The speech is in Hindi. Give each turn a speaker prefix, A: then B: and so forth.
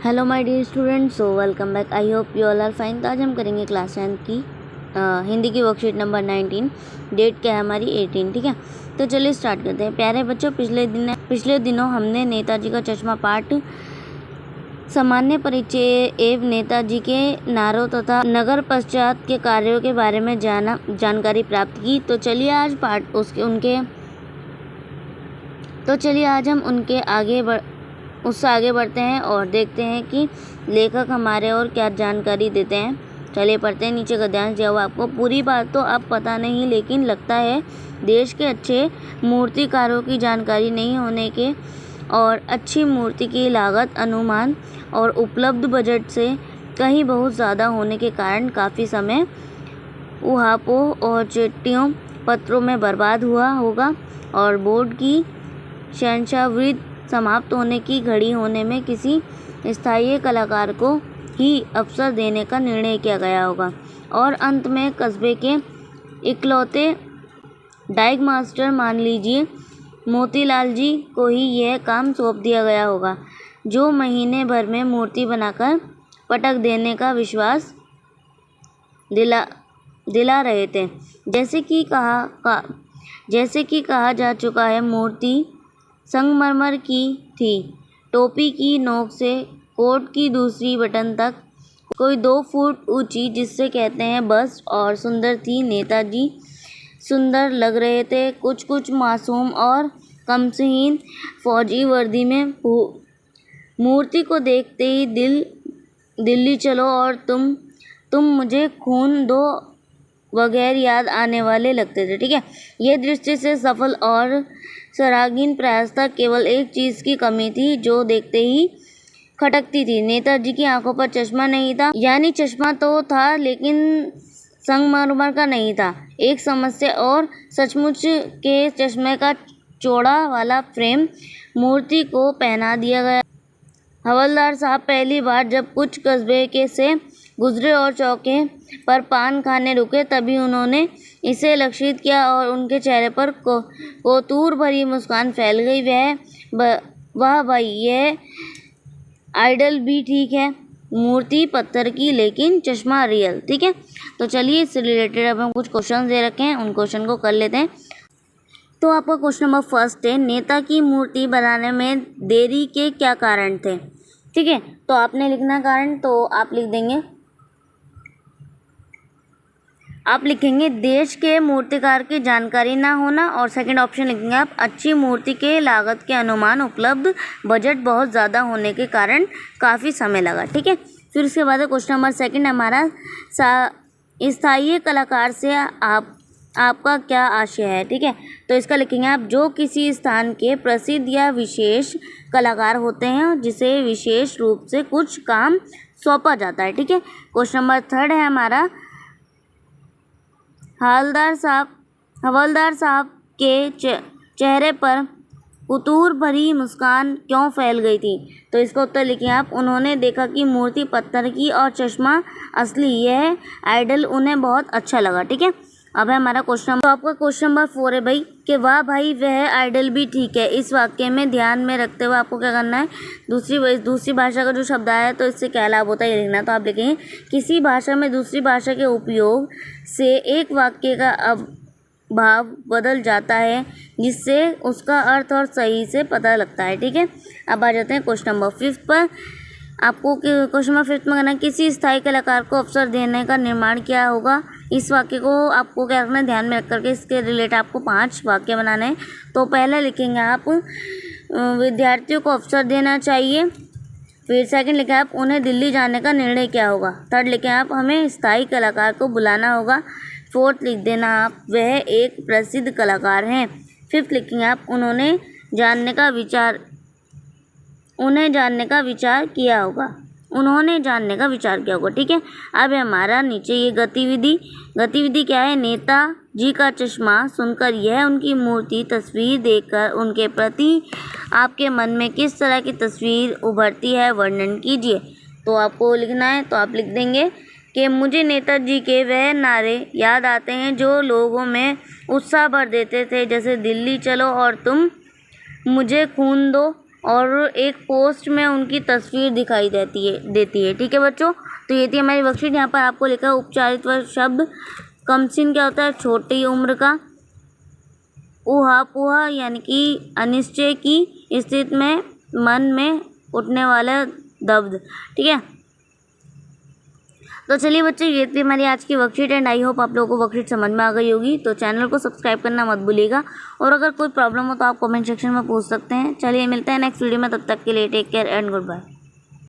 A: Hello my dear students, so welcome back. I hope you all are fine. तो आज हम करेंगे क्लास 10 की हिंदी की वर्कशीट नंबर 19। डेट क्या है हमारी 18। ठीक है, तो चलिए स्टार्ट करते हैं। प्यारे बच्चों, पिछले दिनों हमने नेताजी का चश्मा पाठ, सामान्य परिचय एवं नेताजी के नारों तथा नगर पश्चात के कार्यों के बारे में जानकारी प्राप्त की। तो चलिए आज हम उससे आगे बढ़ते हैं और देखते हैं कि लेखक हमारे और क्या जानकारी देते हैं। चलिए पढ़ते हैं। नीचे का ध्यान दिया हुआ आपको। पूरी बात तो अब पता नहीं, लेकिन लगता है देश के अच्छे मूर्तिकारों की जानकारी नहीं होने के और अच्छी मूर्ति की लागत अनुमान और उपलब्ध बजट से कहीं बहुत ज़्यादा होने के कारण काफ़ी समय ऊहापोह और चिट्ठियों पत्रों में बर्बाद हुआ होगा और बोर्ड की शहंशाहवृत्ति समाप्त होने की घड़ी होने में किसी स्थायी कलाकार को ही अवसर देने का निर्णय किया गया होगा और अंत में कस्बे के इकलौते डाइक मास्टर, मान लीजिए मोतीलाल जी, को ही यह काम सौंप दिया गया होगा, जो महीने भर में मूर्ति बनाकर पटक देने का विश्वास दिला रहे थे। जैसे कि कहा जा चुका है, मूर्ति संगमरमर की थी, टोपी की नोक से कोट की दूसरी बटन तक कोई 2 फुट ऊंची, जिससे कहते हैं बस, और सुंदर थी। नेताजी सुंदर लग रहे थे, कुछ मासूम और कमसीन फौजी वर्दी में। मूर्ति को देखते ही दिल्ली चलो और तुम मुझे खून दो वगैरह याद आने वाले लगते थे। ठीक है, यह दृष्टि से सफल और सरागीन प्रयास था। केवल एक चीज़ की कमी थी जो देखते ही खटकती थी। नेताजी की आंखों पर चश्मा नहीं था, यानी चश्मा तो था लेकिन संगमरमर का नहीं था। एक समस्या और सचमुच के चश्मे का चौड़ा वाला फ्रेम मूर्ति को पहना दिया गया। हवलदार साहब पहली बार जब कुछ कस्बे के से गुजरे और चौके पर पान खाने रुके, तभी उन्होंने इसे लक्षित किया और उनके चेहरे पर कौतूहल भरी मुस्कान फैल गई। वाह भाई, यह आइडल भी ठीक है, मूर्ति पत्थर की लेकिन चश्मा रियल। ठीक है, तो चलिए इससे रिलेटेड अब हम कुछ क्वेश्चन दे रखे हैं, उन क्वेश्चन को कर लेते हैं। तो आपका क्वेश्चन नंबर फर्स्ट है, नेता की मूर्ति बनाने में देरी के क्या कारण थे। ठीक है, तो आपने लिखना कारण, तो आप लिखेंगे देश के मूर्तिकार की जानकारी ना होना, और सेकंड ऑप्शन लिखेंगे आप अच्छी मूर्ति के लागत के अनुमान, उपलब्ध बजट बहुत ज़्यादा होने के कारण काफ़ी समय लगा। ठीक है, फिर उसके बाद क्वेश्चन नंबर सेकंड हमारा स्थायी कलाकार से आपका क्या आशय है। ठीक है, तो इसका लिखेंगे आप जो किसी स्थान के प्रसिद्ध या विशेष कलाकार होते हैं, जिसे विशेष रूप से कुछ काम सौंपा जाता है। ठीक है, क्वेश्चन नंबर थर्ड है हमारा हवलदार साहब के चेहरे पर कुतूहल भरी मुस्कान क्यों फैल गई थी। तो इसका उत्तर लिखिए आप, उन्होंने देखा कि मूर्ति पत्थर की और चश्मा असली, यह आइडल उन्हें बहुत अच्छा लगा। ठीक है, अब है हमारा क्वेश्चन। तो आपका क्वेश्चन नंबर 4 है भाई कि वाह भाई, वह आइडल भी ठीक है। इस वाक्य में ध्यान में रखते हुए आपको क्या करना है, दूसरी भाषा का जो शब्द आया है तो इससे क्या लाभ होता है ये लिखना। तो आप लिखेंगे किसी भाषा में दूसरी भाषा के उपयोग से एक वाक्य का भाव बदल जाता है, जिससे उसका अर्थ और सही से पता लगता है। ठीक है, अब आ जाते हैं क्वेश्चन नंबर 5 पर। आपको क्वेश्चन नंबर 5 में करना है किसी स्थायी कलाकार को अवसर देने का निर्माण किया होगा। इस वाक्य को आपको क्या रखना है, ध्यान में रख करके इसके रिलेटेड आपको 5 वाक्य बनाने हैं। तो पहले लिखेंगे आप विद्यार्थियों को अवसर देना चाहिए। फिर सेकंड लिखें आप उन्हें दिल्ली जाने का निर्णय क्या होगा। थर्ड लिखें आप हमें स्थायी कलाकार को बुलाना होगा। फोर्थ लिख देना आप वह एक प्रसिद्ध कलाकार हैं। फिफ्थ लिखेंगे आप उन्हें जानने का विचार किया होगा। ठीक है, अब हमारा नीचे ये गतिविधि क्या है, नेताजी का चश्मा सुनकर यह उनकी मूर्ति तस्वीर देखकर उनके प्रति आपके मन में किस तरह की तस्वीर उभरती है, वर्णन कीजिए। तो आपको लिखना है, तो आप लिख देंगे कि मुझे नेताजी के वह नारे याद आते हैं जो लोगों में उत्साह भर देते थे, जैसे दिल्ली चलो और तुम मुझे खून दो। और एक पोस्ट में उनकी तस्वीर दिखाई देती है। ठीक है बच्चों, तो ये थी हमारी वर्कशीट। यहाँ पर आपको लिखा है उपचारित शब्द। कमसिन क्या होता है? छोटी उम्र का। ऊहापोह यानी कि अनिश्चय की स्थिति में मन में उठने वाला दर्द। ठीक है, तो चलिए बच्चे, ये थी हमारी आज की वर्कशीट एंड आई होप आप लोगों को वर्कशीट समझ में आ गई होगी। तो चैनल को सब्सक्राइब करना मत भूलिएगा, और अगर कोई प्रॉब्लम हो तो आप कमेंट सेक्शन में पूछ सकते हैं। चलिए मिलते हैं नेक्स्ट वीडियो में, तब तक के लिए take care and good bye.